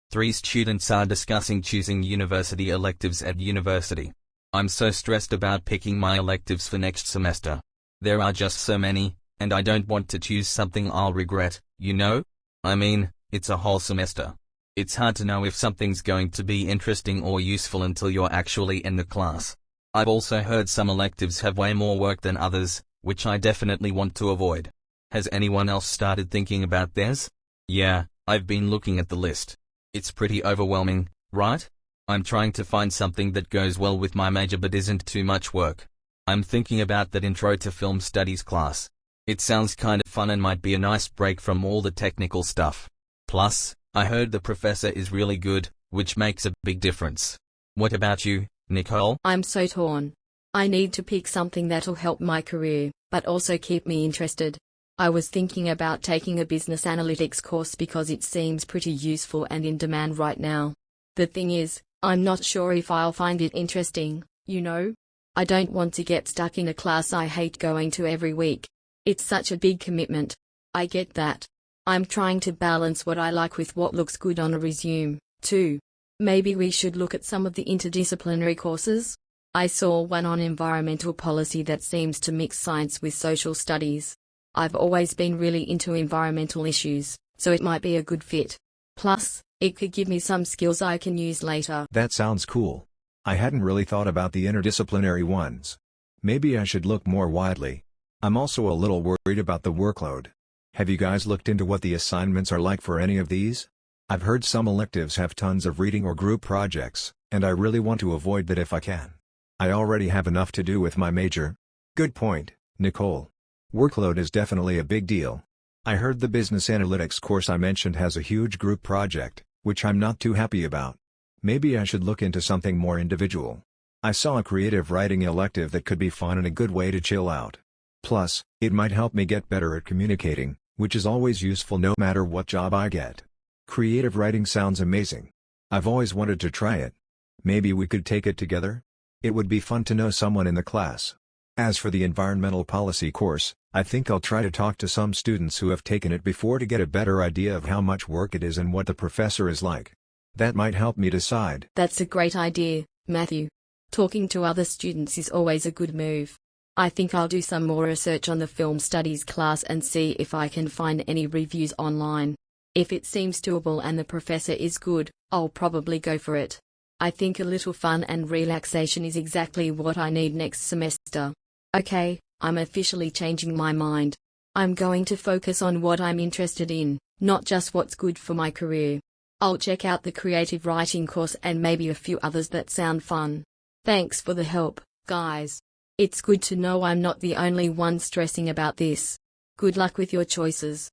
Three students are discussing choosing university electives at university. I'm so stressed about picking my electives for next semester. There are just so many, and I don't want to choose something I'll regret, you know? I mean, it's a whole semester. It's hard to know if something's going to be interesting or useful until you're actually in the class. I've also heard some electives have way more work than others, which I definitely want to avoid. Has anyone else started thinking about theirs? Yeah, I've been looking at the list. It's pretty overwhelming, right? I'm trying to find something that goes well with my major but isn't too much work. I'm thinking about that Intro to Film Studies class. It sounds kind of fun and might be a nice break from all the technical stuff. Plus, I heard the professor is really good, which makes a big difference. What about you, Nicole? I'm so torn. I need to pick something that'll help my career, but also keep me interested. I was thinking about taking a business analytics course because it seems pretty useful and in demand right now. The thing is, I'm not sure if I'll find it interesting, you know? I don't want to get stuck in a class I hate going to every week. It's such a big commitment. I get that. I'm trying to balance what I like with what looks good on a resume, too. Maybe we should look at some of the interdisciplinary courses? I saw one on environmental policy that seems to mix science with social studies. I've always been really into environmental issues, so it might be a good fit. Plus, it could give me some skills I can use later. That sounds cool. I hadn't really thought about the interdisciplinary ones. Maybe I should look more widely. I'm also a little worried about the workload. Have you guys looked into what the assignments are like for any of these? I've heard some electives have tons of reading or group projects, and I really want to avoid that if I can. I already have enough to do with my major. Good point, Nicole. Workload is definitely a big deal. I heard the business analytics course I mentioned has a huge group project, which I'm not too happy about. Maybe I should look into something more individual. I saw a creative writing elective that could be fun and a good way to chill out. Plus, it might help me get better at communicating, which is always useful no matter what job I get. Creative writing sounds amazing. I've always wanted to try it. Maybe we could take it together? It would be fun to know someone in the class. As for the environmental policy course, I think I'll try to talk to some students who have taken it before to get a better idea of how much work it is and what the professor is like. That might help me decide. That's a great idea, Matthew. Talking to other students is always a good move. I think I'll do some more research on the film studies class and see if I can find any reviews online. If it seems doable and the professor is good, I'll probably go for it. I think a little fun and relaxation is exactly what I need next semester. Okay, I'm officially changing my mind. I'm going to focus on what I'm interested in, not just what's good for my career. I'll check out the creative writing course and maybe a few others that sound fun. Thanks for the help, guys. It's good to know I'm not the only one stressing about this. Good luck with your choices.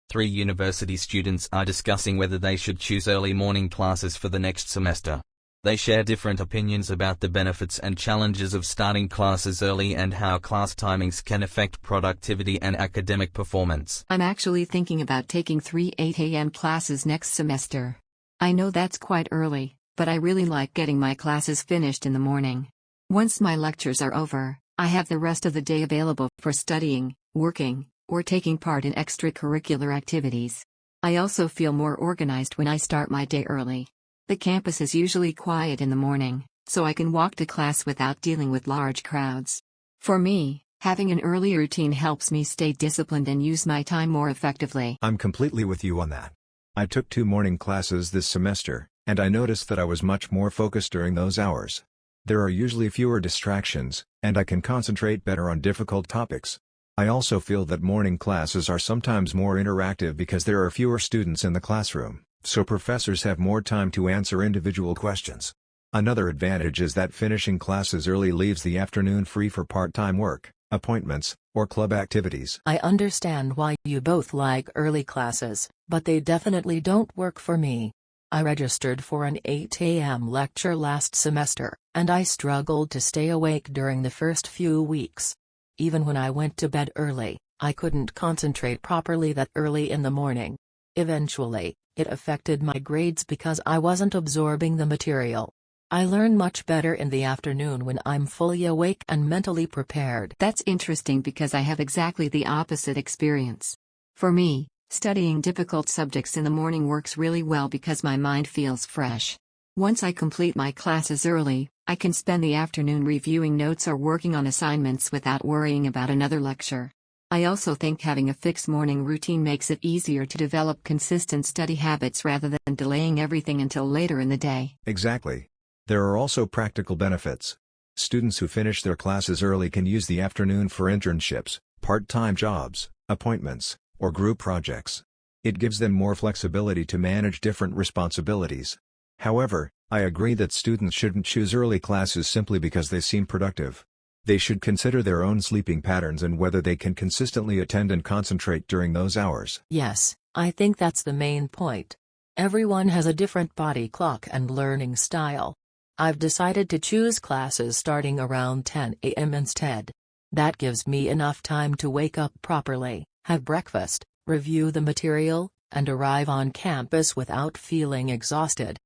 Three university students are discussing whether they should choose early morning classes for the next semester. They share different opinions about the benefits and challenges of starting classes early and how class timings can affect productivity and academic performance. I'm actually thinking about taking 3 8 a.m. classes next semester. I know that's quite early, but I really like getting my classes finished in the morning. Once my lectures are over, I have the rest of the day available for studying, working, or taking part in extracurricular activities. I also feel more organized when I start my day early. The campus is usually quiet in the morning, so I can walk to class without dealing with large crowds. For me, having an early routine helps me stay disciplined and use my time more effectively. I'm completely with you on that. I took 2 morning classes this semester, and I noticed that I was much more focused during those hours. There are usually fewer distractions, and I can concentrate better on difficult topics. I also feel that morning classes are sometimes more interactive because there are fewer students in the classroom, so professors have more time to answer individual questions. Another advantage is that finishing classes early leaves the afternoon free for part-time work, appointments, or club activities. I understand why you both like early classes, but they definitely don't work for me. I registered for an 8 a.m. lecture last semester, and I struggled to stay awake during the first few weeks. Even when I went to bed early, I couldn't concentrate properly that early in the morning. Eventually, it affected my grades because I wasn't absorbing the material. I learn much better in the afternoon when I'm fully awake and mentally prepared. That's interesting because I have exactly the opposite experience. For me, studying difficult subjects in the morning works really well because my mind feels fresh. Once I complete my classes early, I can spend the afternoon reviewing notes or working on assignments without worrying about another lecture. I also think having a fixed morning routine makes it easier to develop consistent study habits rather than delaying everything until later in the day. Exactly. There are also practical benefits. Students who finish their classes early can use the afternoon for internships, part-time jobs, appointments, or group projects. It gives them more flexibility to manage different responsibilities. However, I agree that students shouldn't choose early classes simply because they seem productive. They should consider their own sleeping patterns and whether they can consistently attend and concentrate during those hours. Yes, I think that's the main point. Everyone has a different body clock and learning style. I've decided to choose classes starting around 10 a.m. instead. That gives me enough time to wake up properly, have breakfast, review the material, and arrive on campus without feeling exhausted.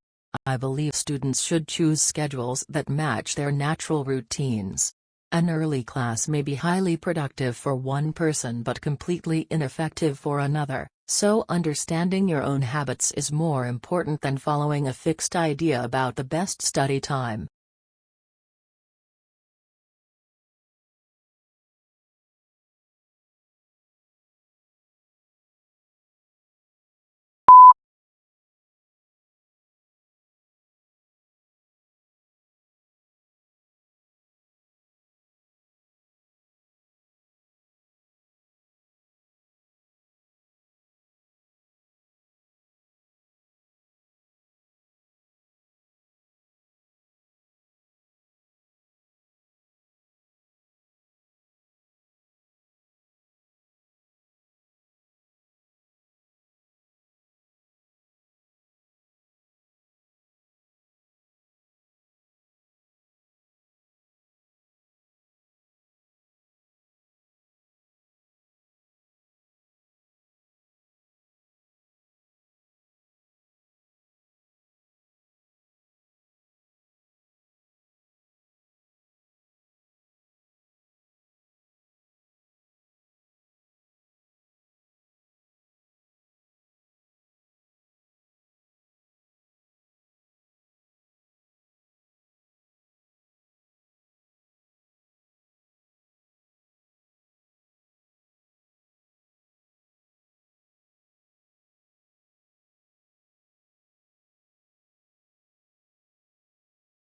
I believe students should choose schedules that match their natural routines. An early class may be highly productive for one person but completely ineffective for another, so understanding your own habits is more important than following a fixed idea about the best study time.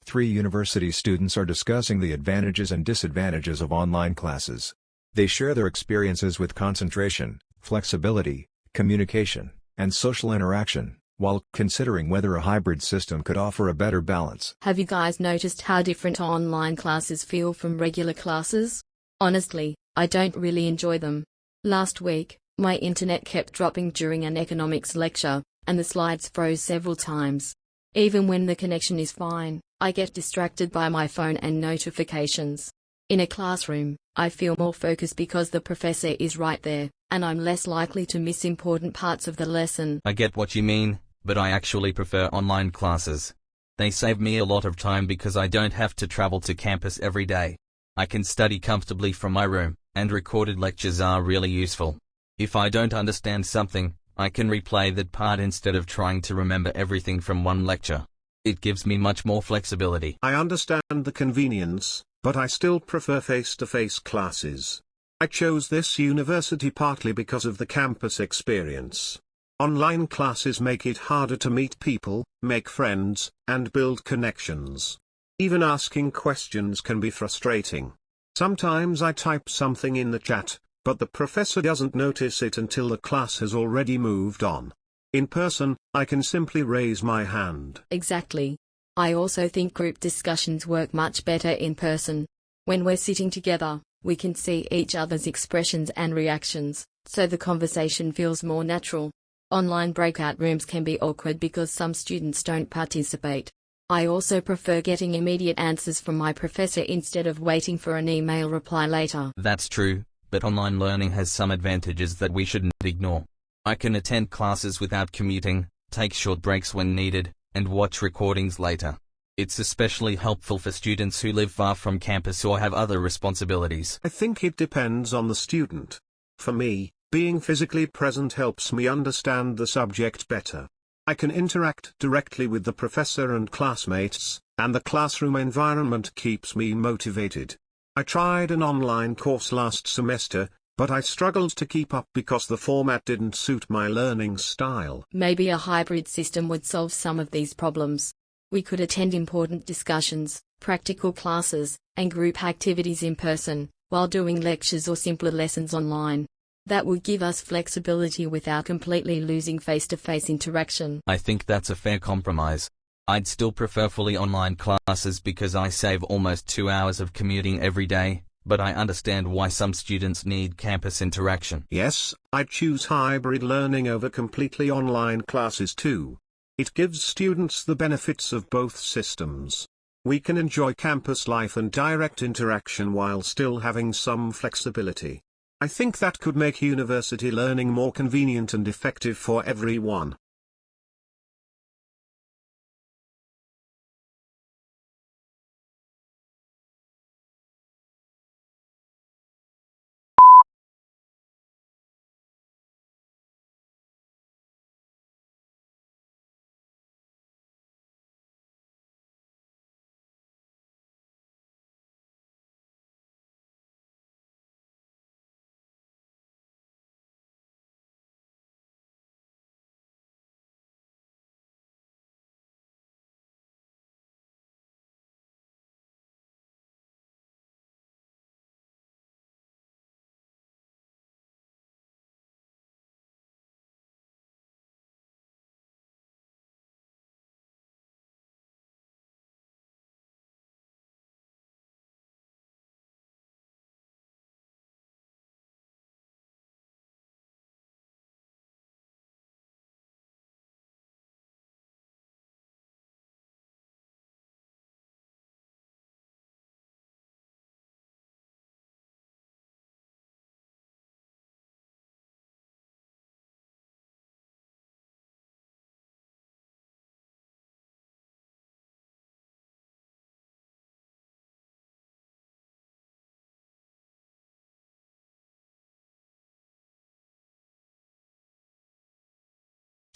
Three university students are discussing the advantages and disadvantages of online classes. They share their experiences with concentration, flexibility, communication, and social interaction, while considering whether a hybrid system could offer a better balance. Have you guys noticed how different online classes feel from regular classes? Honestly, I don't really enjoy them. Last week, my internet kept dropping during an economics lecture, and the slides froze several times. Even when the connection is fine, I get distracted by my phone and notifications. In a classroom, I feel more focused because the professor is right there, and I'm less likely to miss important parts of the lesson. I get what you mean, but I actually prefer online classes. They save me a lot of time because I don't have to travel to campus every day. I can study comfortably from my room, and recorded lectures are really useful. If I don't understand something, I can replay that part instead of trying to remember everything from one lecture. It gives me much more flexibility. I understand the convenience, but I still prefer face-to-face classes. I chose this university partly because of the campus experience. Online classes make it harder to meet people, make friends, and build connections. Even asking questions can be frustrating. Sometimes I type something in the chat, but the professor doesn't notice it until the class has already moved on. In person, I can simply raise my hand. Exactly. I also think group discussions work much better in person. When we're sitting together, we can see each other's expressions and reactions, so the conversation feels more natural. Online breakout rooms can be awkward because some students don't participate. I also prefer getting immediate answers from my professor instead of waiting for an email reply later. That's true, but online learning has some advantages that we shouldn't ignore. I can attend classes without commuting, take short breaks when needed, and watch recordings later. It's especially helpful for students who live far from campus or have other responsibilities. I think it depends on the student. For me, being physically present helps me understand the subject better. I can interact directly with the professor and classmates, and the classroom environment keeps me motivated. I tried an online course last semester, but I struggled to keep up because the format didn't suit my learning style. Maybe a hybrid system would solve some of these problems. We could attend important discussions, practical classes, and group activities in person, while doing lectures or simpler lessons online. That would give us flexibility without completely losing face-to-face interaction. I think that's a fair compromise. I'd still prefer fully online classes because I save almost 2 hours of commuting every day, but I understand why some students need campus interaction. Yes, I'd choose hybrid learning over completely online classes too. It gives students the benefits of both systems. We can enjoy campus life and direct interaction while still having some flexibility. I think that could make university learning more convenient and effective for everyone.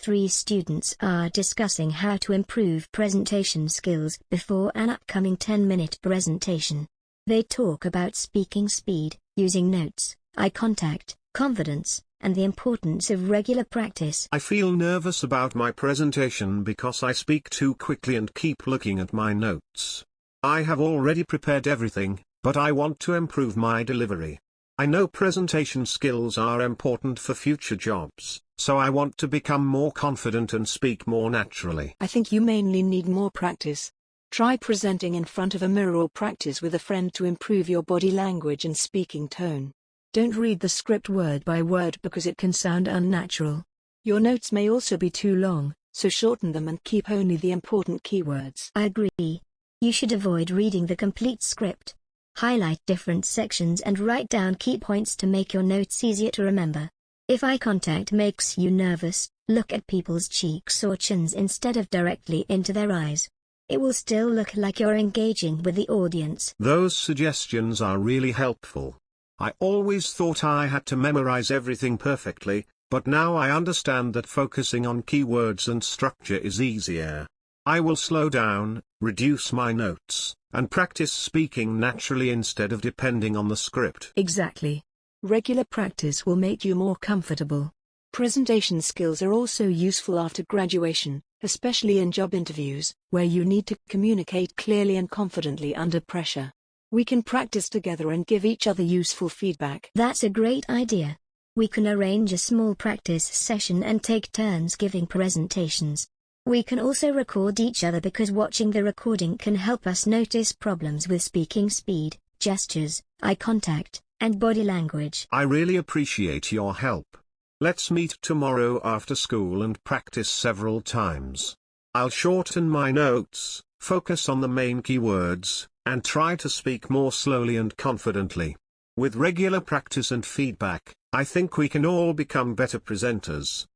Three students are discussing how to improve presentation skills before an upcoming 10-minute presentation. They talk about speaking speed, using notes, eye contact, confidence, and the importance of regular practice. I feel nervous about my presentation because I speak too quickly and keep looking at my notes. I have already prepared everything, but I want to improve my delivery. I know presentation skills are important for future jobs, so I want to become more confident and speak more naturally. I think you mainly need more practice. Try presenting in front of a mirror or practice with a friend to improve your body language and speaking tone. Don't read the script word by word because it can sound unnatural. Your notes may also be too long, so shorten them and keep only the important keywords. I agree. You should avoid reading the complete script. Highlight different sections and write down key points to make your notes easier to remember. If eye contact makes you nervous, Look at people's cheeks or chins instead of directly into their eyes. It will still look like you're engaging with the audience. Those suggestions are really helpful. I always thought I had to memorize everything perfectly, but now I understand that focusing on keywords and structure is easier. I will slow down, reduce my notes, and practice speaking naturally instead of depending on the script. Exactly. Regular practice will make you more comfortable. Presentation skills are also useful after graduation, especially in job interviews, where you need to communicate clearly and confidently under pressure. We can practice together and give each other useful feedback. That's a great idea. We can arrange a small practice session and take turns giving presentations. We can also record each other because watching the recording can help us notice problems with speaking speed, gestures, eye contact, and body language. I really appreciate your help. Let's meet tomorrow after school and practice several times. I'll shorten my notes, focus on the main keywords, and try to speak more slowly and confidently. With regular practice and feedback, I think we can all become better presenters.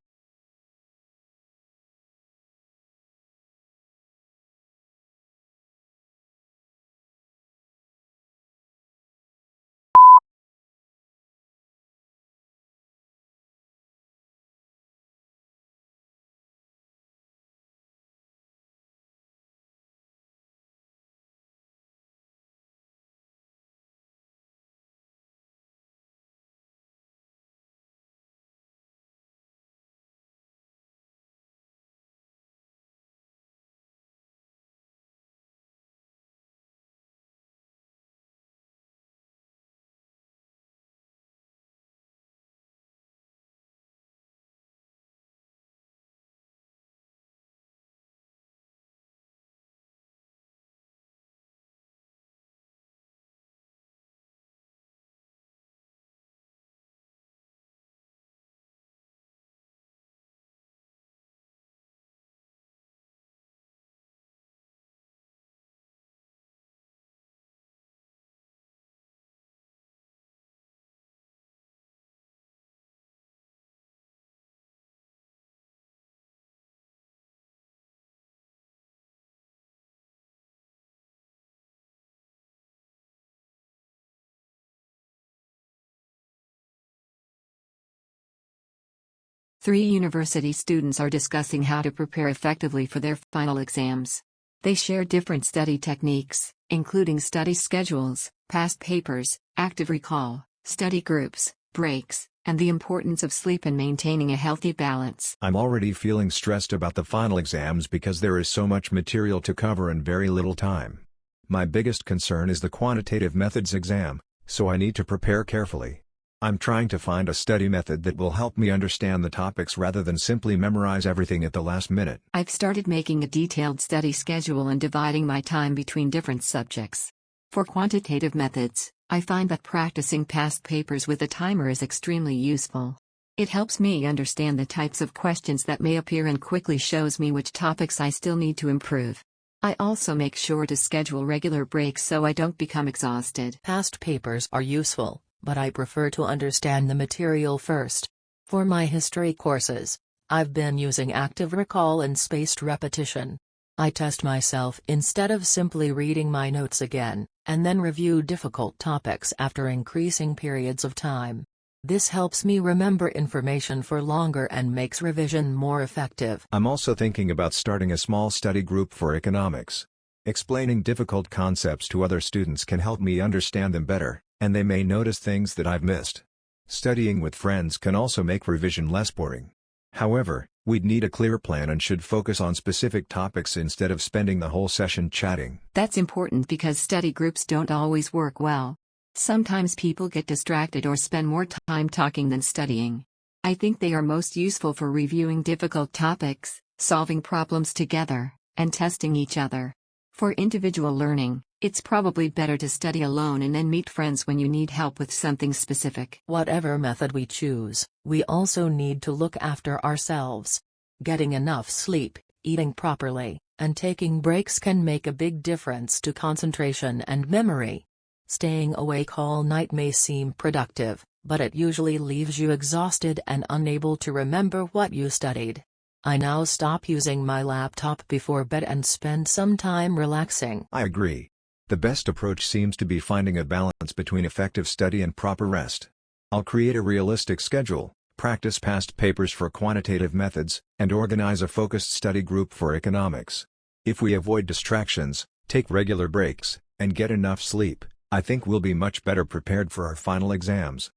Three university students are discussing how to prepare effectively for their final exams. They share different study techniques, including study schedules, past papers, active recall, study groups, breaks, and the importance of sleep and maintaining a healthy balance. I'm already feeling stressed about the final exams because there is so much material to cover in very little time. My biggest concern is the quantitative methods exam, so I need to prepare carefully. I'm trying to find a study method that will help me understand the topics rather than simply memorize everything at the last minute. I've started making a detailed study schedule and dividing my time between different subjects. For quantitative methods, I find that practicing past papers with a timer is extremely useful. It helps me understand the types of questions that may appear and quickly shows me which topics I still need to improve. I also make sure to schedule regular breaks so I don't become exhausted. Past papers are useful, but I prefer to understand the material first. For my history courses, I've been using active recall and spaced repetition. I test myself instead of simply reading my notes again, and then review difficult topics after increasing periods of time. This helps me remember information for longer and makes revision more effective. I'm also thinking about starting a small study group for economics. Explaining difficult concepts to other students can help me understand them better, and they may notice things that I've missed. Studying with friends can also make revision less boring. However, we'd need a clear plan and should focus on specific topics instead of spending the whole session chatting. That's important because study groups don't always work well. Sometimes people get distracted or spend more time talking than studying. I think they are most useful for reviewing difficult topics, solving problems together, and testing each other. For individual learning, it's probably better to study alone and then meet friends when you need help with something specific. Whatever method we choose, we also need to look after ourselves. Getting enough sleep, eating properly, and taking breaks can make a big difference to concentration and memory. Staying awake all night may seem productive, but it usually leaves you exhausted and unable to remember what you studied. I now stop using my laptop before bed and spend some time relaxing. I agree. The best approach seems to be finding a balance between effective study and proper rest. I'll create a realistic schedule, practice past papers for quantitative methods, and organize a focused study group for economics. If we avoid distractions, take regular breaks, and get enough sleep, I think we'll be much better prepared for our final exams.